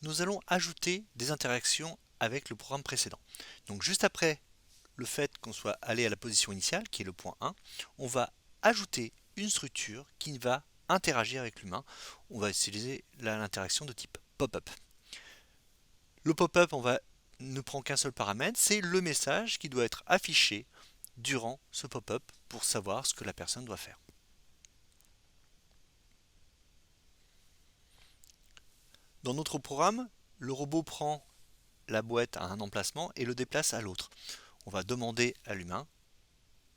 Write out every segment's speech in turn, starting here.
nous allons ajouter des interactions avec le programme précédent. Donc juste après le fait qu'on soit allé à la position initiale, qui est le point 1, on va ajouter une structure qui va interagir avec l'humain. On va utiliser l'interaction de type pop-up. Le pop-up, ne prend qu'un seul paramètre, c'est le message qui doit être affiché durant ce pop-up pour savoir ce que la personne doit faire. Dans notre programme, le robot prend la boîte à un emplacement et le déplace à l'autre. On va demander à l'humain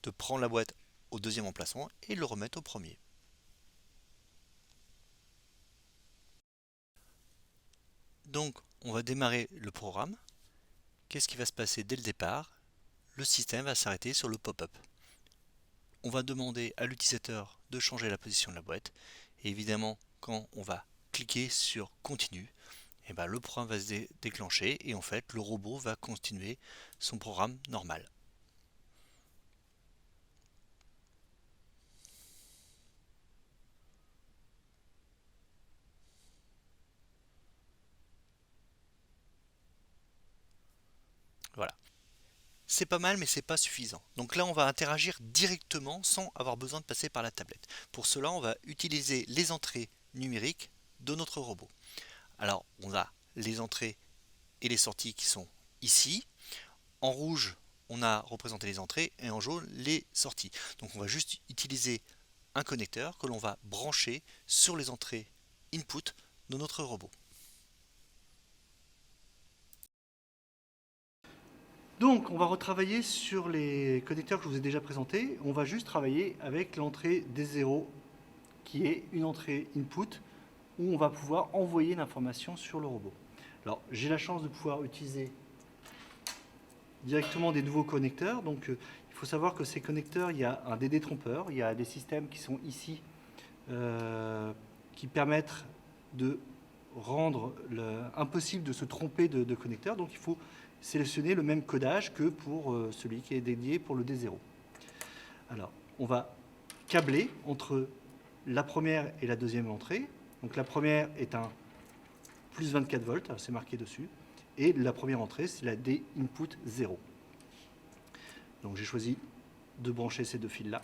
de prendre la boîte au deuxième emplacement et le remettre au premier. Donc, on va démarrer le programme. Qu'est-ce qui va se passer dès le départ? Le système va s'arrêter sur le pop-up. On va demander à l'utilisateur de changer la position de la boîte. Et évidemment, quand on va cliquer sur continue, et ben le programme va se déclencher et en fait le robot va continuer son programme normal. Voilà. C'est pas mal mais c'est pas suffisant. Donc là on va interagir directement sans avoir besoin de passer par la tablette. Pour cela on va utiliser les entrées numériques de notre robot. Alors on a les entrées et les sorties qui sont ici. En rouge on a représenté les entrées et en jaune les sorties. Donc on va juste utiliser un connecteur que l'on va brancher sur les entrées input de notre robot. Donc, on va retravailler sur les connecteurs que je vous ai déjà présentés. On va juste travailler avec l'entrée D0, qui est une entrée input où on va pouvoir envoyer l'information sur le robot. Alors, j'ai la chance de pouvoir utiliser directement des nouveaux connecteurs. Donc, il faut savoir que ces connecteurs, il y a un DD trompeur, il y a des systèmes qui sont ici qui permettent de rendre impossible de se tromper de connecteur. Donc, il faut sélectionner le même codage que pour celui qui est dédié pour le D0. Alors, on va câbler entre la première et la deuxième entrée. Donc la première est un plus 24 volts, c'est marqué dessus. Et la première entrée, c'est la D input 0. Donc j'ai choisi de brancher ces deux fils-là.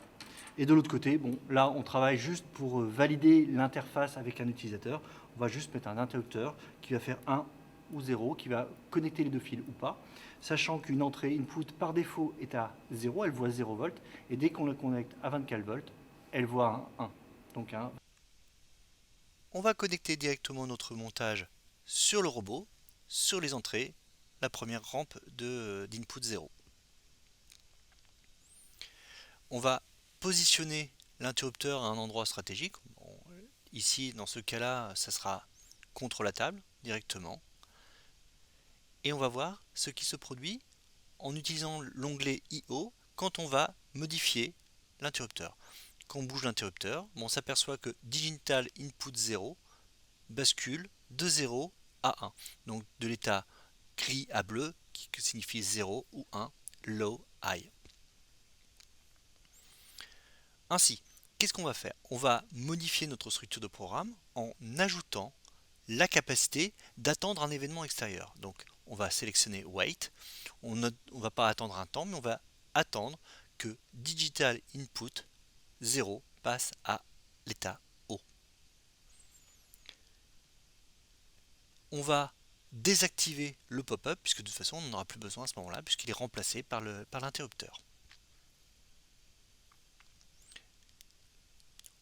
Et de l'autre côté, bon, là, on travaille juste pour valider l'interface avec un utilisateur. On va juste mettre un interrupteur qui va faire 1 ou 0, qui va connecter les deux fils ou pas, sachant qu'une entrée input par défaut est à 0, elle voit 0 volts, et dès qu'on la connecte à 24 volts, elle voit un 1. Donc un. On va connecter directement notre montage sur le robot, sur les entrées, la première rampe d'input 0. On va positionner l'interrupteur à un endroit stratégique. Bon, ici, dans ce cas-là, ça sera contre la table directement. Et on va voir ce qui se produit en utilisant l'onglet IO quand on va modifier l'interrupteur. Quand on bouge l'interrupteur, on s'aperçoit que Digital Input 0 bascule de 0 à 1. Donc de l'état gris à bleu qui signifie 0 ou 1, low, high. Ainsi, qu'est-ce qu'on va faire? On va modifier notre structure de programme en ajoutant la capacité d'attendre un événement extérieur. Donc on va sélectionner Wait. On ne va pas attendre un temps, mais on va attendre que Digital Input 0 passe à l'état haut. On va désactiver le pop-up, puisque de toute façon on n'en aura plus besoin à ce moment-là, puisqu'il est remplacé par l'interrupteur.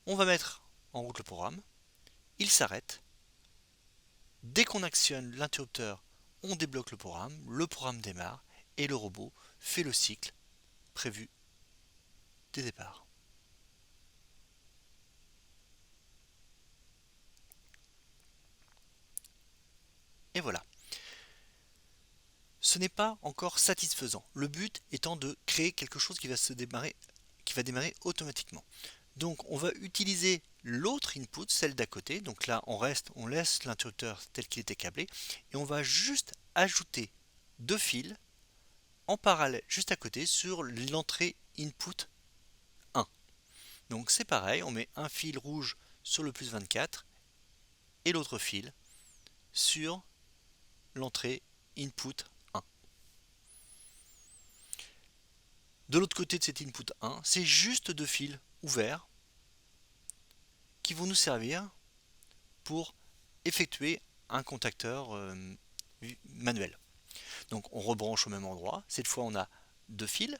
On va mettre en route le programme, il s'arrête. Dès qu'on actionne l'interrupteur, on débloque le programme démarre et le robot fait le cycle prévu des départs. Et voilà. Ce n'est pas encore satisfaisant. Le but étant de créer quelque chose qui va démarrer automatiquement. Donc on va utiliser l'autre input, celle d'à côté. Donc là on laisse l'interrupteur tel qu'il était câblé et on va juste ajouter deux fils en parallèle juste à côté sur l'entrée input 1. Donc c'est pareil, on met un fil rouge sur le plus 24 et l'autre fil sur l'entrée input 1. De l'autre côté de cet input 1, c'est juste deux fils ouverts qui vont nous servir pour effectuer un contacteur manuel. Donc on rebranche au même endroit. Cette fois on a deux fils.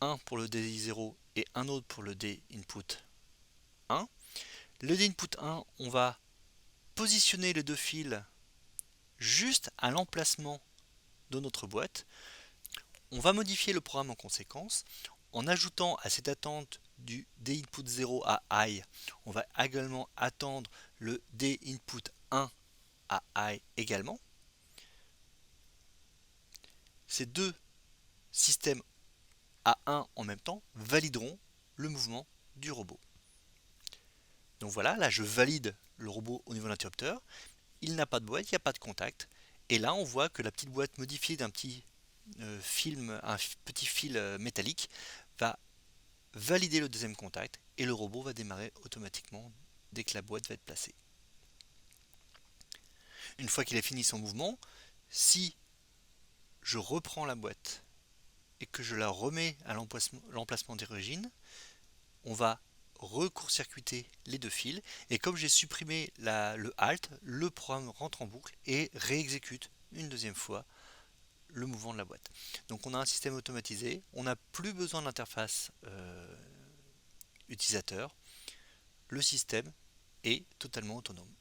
Un pour le DI0 et un autre pour le DInput 1. Le DInput 1, on va positionner les deux fils juste à l'emplacement de notre boîte. On va modifier le programme en conséquence en ajoutant à cette attente du DInput 0 à high. On va également attendre le DInput 1 à high également. Ces deux systèmes à 1 en même temps valideront le mouvement du robot. Donc voilà, là je valide le robot au niveau de l'interrupteur. Il n'a pas de boîte, il n'y a pas de contact. Et là on voit que la petite boîte modifiée d'un petit fil métallique va valider le deuxième contact et le robot va démarrer automatiquement dès que la boîte va être placée. Une fois qu'il a fini son mouvement, si je reprends la boîte et que je la remets à l'emplacement d'origine, on va recourt-circuiter les deux fils et comme j'ai supprimé le halt, le programme rentre en boucle et réexécute une deuxième fois le mouvement de la boîte. Donc on a un système automatisé, on n'a plus besoin d'interface utilisateur, le système est totalement autonome.